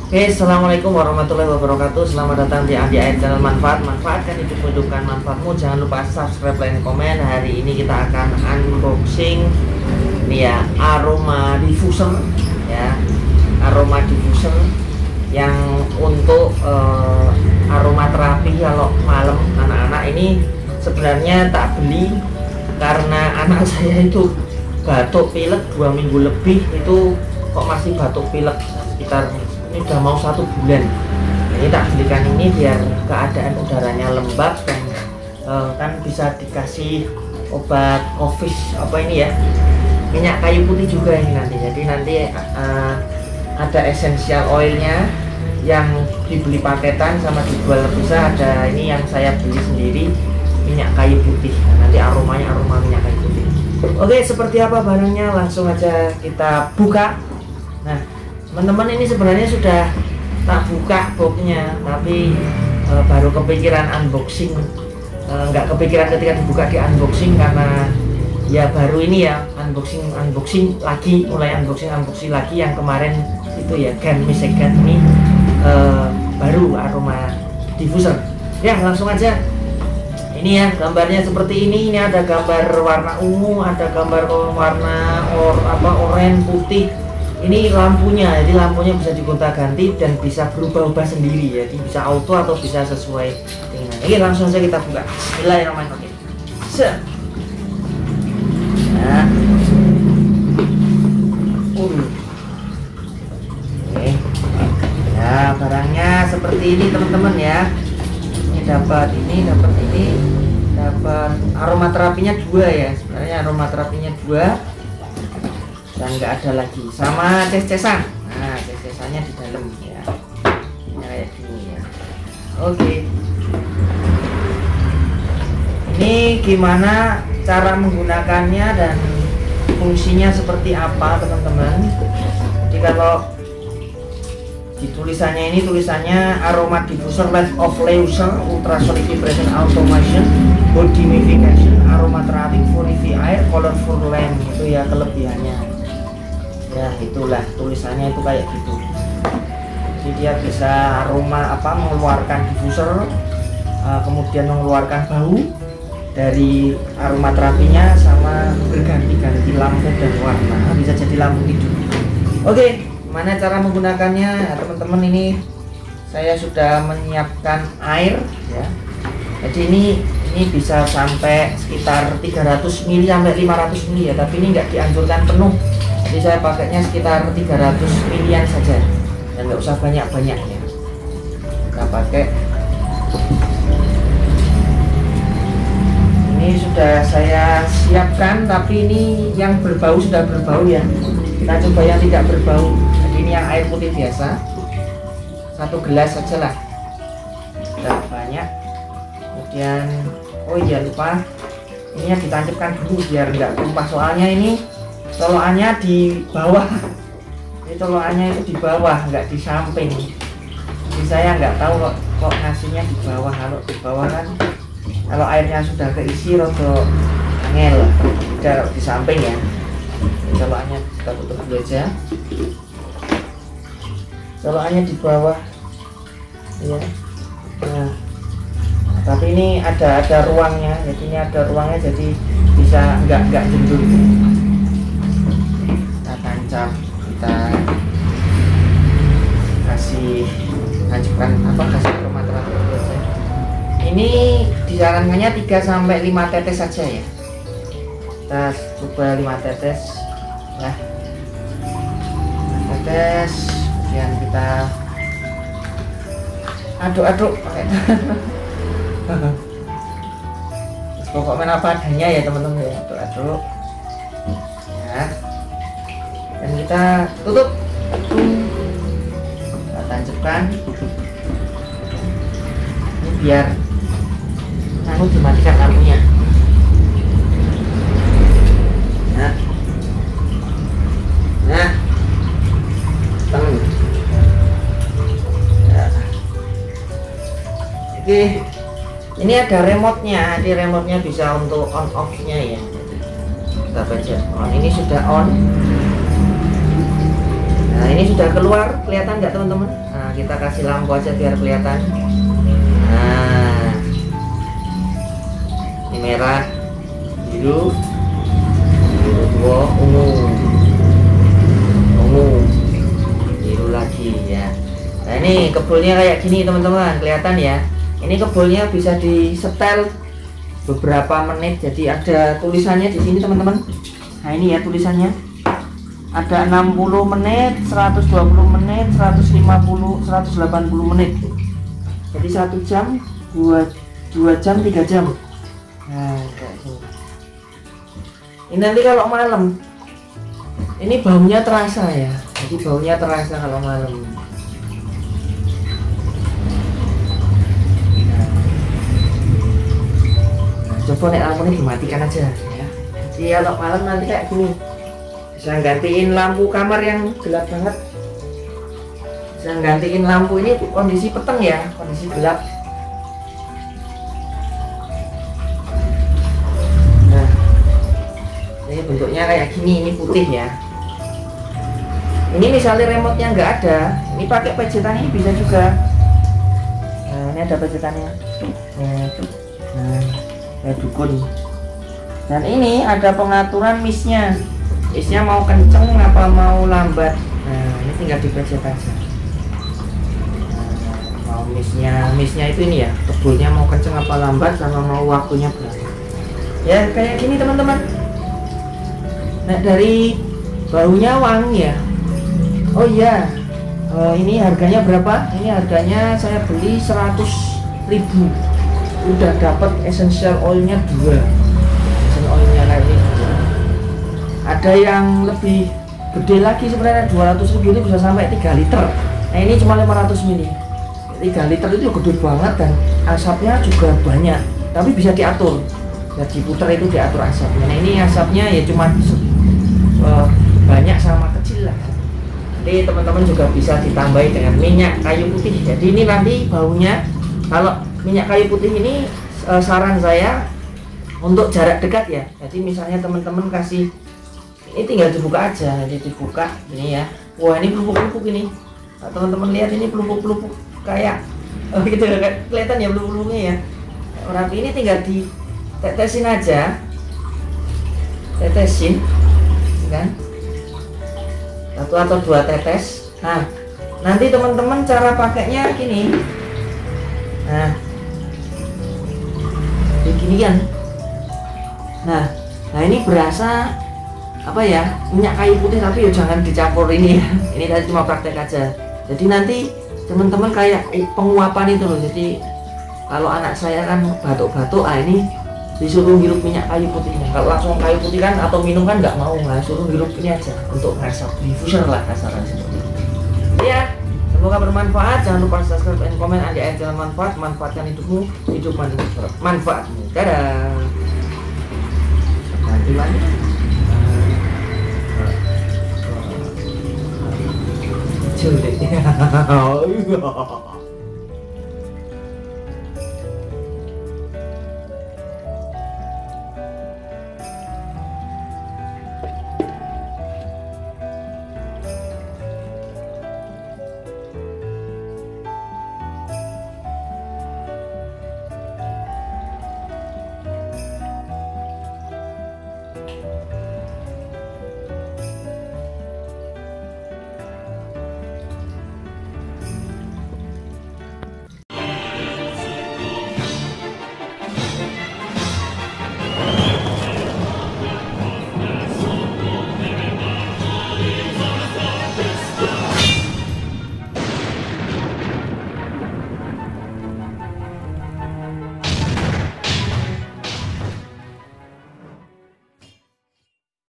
Oke, assalamualaikum warahmatullahi wabarakatuh. Selamat datang di Andi Air Channel Manfaat. Manfaatkan hidup, hidupkan manfaatmu. Jangan lupa subscribe, like, komen. Hari ini kita akan unboxing ini ya, aroma diffuser ya, aroma diffuser yang untuk aroma terapi kalau malam. Anak-anak ini sebenarnya tak beli karena anak saya itu batuk pilek 2 minggu lebih, itu kok masih batuk pilek sekitar ini udah mau 1 bulan. Ini tak belikan ini biar keadaan udaranya lembab dan kan bisa dikasih obat office apa ini ya, minyak kayu putih juga ini nanti. Jadi nanti ada essential oilnya yang dibeli paketan sama dijual terpisah. Ada ini yang saya beli sendiri, minyak kayu putih. Nah, nanti aromanya aroma minyak kayu putih. Oke, seperti apa barangnya, langsung aja kita buka. Nah teman-teman, ini sebenarnya sudah tak buka boxnya, tapi baru kepikiran unboxing. Nggak kepikiran ketika dibuka di unboxing karena ya baru ini ya, unboxing lagi, mulai unboxing lagi. Yang kemarin itu ya Ganmis Academy, baru aroma diffuser ya. Langsung aja, ini ya gambarnya seperti ini. Ini ada gambar warna ungu, ada gambar warna oranye, putih. Ini lampunya, jadi lampunya bisa digonta-ganti dan bisa berubah-ubah sendiri, jadi bisa auto atau bisa sesuai dengan. Oke, langsung saja kita buka. Bismillahirrahmanirrahim. Nah, oke. Nah, barangnya seperti ini teman-teman ya. Ini dapat aroma terapinya 2 ya. Sebenarnya aroma terapinya 2. Dan nggak ada lagi, sama ces-cesan. Nah, ces-cesannya di dalam ya, kayak gini ya. Oke, ini gimana cara menggunakannya dan fungsinya seperti apa teman-teman. Jadi kalau di tulisannya ini, tulisannya aroma diffuser light of laser ultrasonic vibration automation body humidification aromatherapy purify air colorful lamp. Itu ya kelebihannya ya, itulah tulisannya itu kayak gitu. Jadi dia bisa aroma mengeluarkan diffuser, kemudian mengeluarkan bau dari aromaterapinya, sama berganti-ganti lampu dan warna, bisa jadi lampu tidur. Oke, gimana cara menggunakannya ya, teman-teman? Ini saya sudah menyiapkan air ya. Jadi ini bisa sampai sekitar 300 ml sampai 500 ml ya, tapi ini nggak dianjurkan penuh. Jadi saya pakainya sekitar 300 ml saja dan nggak usah banyak-banyak ya. Kita pakai ini, sudah saya siapkan, tapi ini yang berbau sudah berbau ya. Kita coba yang tidak berbau. Jadi ini yang air putih biasa, 1 gelas saja lah, tidak banyak. Kemudian oh iya lupa, ini ditancapkan dulu biar nggak tumpah, soalnya ini colokannya di bawah. Ini colokannya itu di bawah, nggak di samping. Jadi saya nggak tahu kok ngasihnya di bawah. Kalau di bawah kan, kalau airnya sudah keisi rodo angel, tidak di samping ya. Colokannya kita tutup dulu aja. Colokannya di bawah ya. Nah, tapi ini ada ruangnya, jadi ini ada ruangnya, jadi bisa nggak jendul. Kita tancap, kita kasih tancapkan kasih aromaterapi biasa. Ini disarankannya 3 sampai 5 tetes saja ya. Kita coba 5 tetes ya. 5 tetes, kemudian kita aduk-aduk pakai. Pokoknya apa adanya ya teman-teman ya, aduk-aduk ya. Dan kita tutup, kita tancapkan. Ini biar dimatikan lampunya. Nah, ya. Oke, ini ada remote-nya. Di remote-nya bisa untuk on off-nya ya. Kita baca. Oh, ini sudah on. Nah ini sudah keluar, kelihatan nggak teman-teman? Nah kita kasih lampu aja biar kelihatan. Nah ini merah, biru, biru tua, ungu, biru lagi ya. Nah ini kebulnya kayak gini teman-teman, kelihatan ya. Ini kebulnya bisa disetel beberapa menit, jadi ada tulisannya di sini teman-teman. Nah ini ya tulisannya, ada 60 menit, 120 menit, 150, 180 menit. Jadi 1 jam, 2 jam, 3 jam. Nah kayak gini. Ini nanti kalau malam, ini baunya terasa ya. Jadi baunya terasa kalau malam. Coba nek lampunya dimatikan aja ya. Jadi kalau malam nanti kayak gini, bisa gantiin lampu kamar yang gelap banget, bisa gantiin lampu ini kondisi peteng ya, kondisi gelap. Nah ini bentuknya kayak gini, ini putih ya. Ini misalnya remote nya nggak ada, ini pakai pejetan ini bisa juga. Nah ini ada pejetannya. Nah kayak dukun. Dan ini ada pengaturan misnya mau kenceng apa mau lambat. Nah ini tinggal dipencet aja. Nah, mau misnya itu ini ya, kebulnya mau kenceng apa lambat sama mau waktunya berapa ya, kayak gini teman-teman. Nah dari baunya wangi ya. Oh iya, ini harganya berapa? Ini harganya saya beli 100.000. Udah dapat essential oilnya 2. Essential oilnya kayak ini. Ada yang lebih gede lagi sebenarnya, 200.000 itu bisa sampai 3 liter. Nah ini cuma 500 ml. 3 liter itu gede banget dan asapnya juga banyak, tapi bisa diatur. Jadi diputer itu diatur asapnya. Nah ini asapnya ya cuma banyak sama kecil lah. Jadi teman-teman juga bisa ditambahi dengan minyak kayu putih. Jadi ini nanti baunya, kalau minyak kayu putih ini saran saya untuk jarak dekat ya. Jadi misalnya teman-teman kasih, ini tinggal dibuka aja, jadi dibuka ini ya. Wah ini pelupuk-pelupuk ini. Nah, teman-teman lihat ini pelupuk-pelupuk kayak gitu, kelihatan ya pelupuk-pelupuknya ya. Rapi ini tinggal ditetesin aja, tetesin kan, 1 atau 2 tetes. Nah nanti teman-teman cara pakainya gini. Nah begini kan. Nah ini berasa apa ya, minyak kayu putih, tapi ya jangan dicampur ini ya. Ini tadi cuma praktek aja. Jadi nanti teman-teman kayak penguapan itu loh. Jadi kalau anak saya kan batuk-batuk, ini disuruh hirup minyak kayu putihnya. Kalau langsung kayu putih kan atau minum kan nggak mau, nggak, suruh hirup ini aja untuk ngasap, diffuser lah kasaran seperti itu. Ya, semoga bermanfaat. Jangan lupa subscribe dan komen. Adi Channel Manfaat, manfaatkan hidupmu, hidup manfaatmu. Dadah. Nanti lagi. Culik.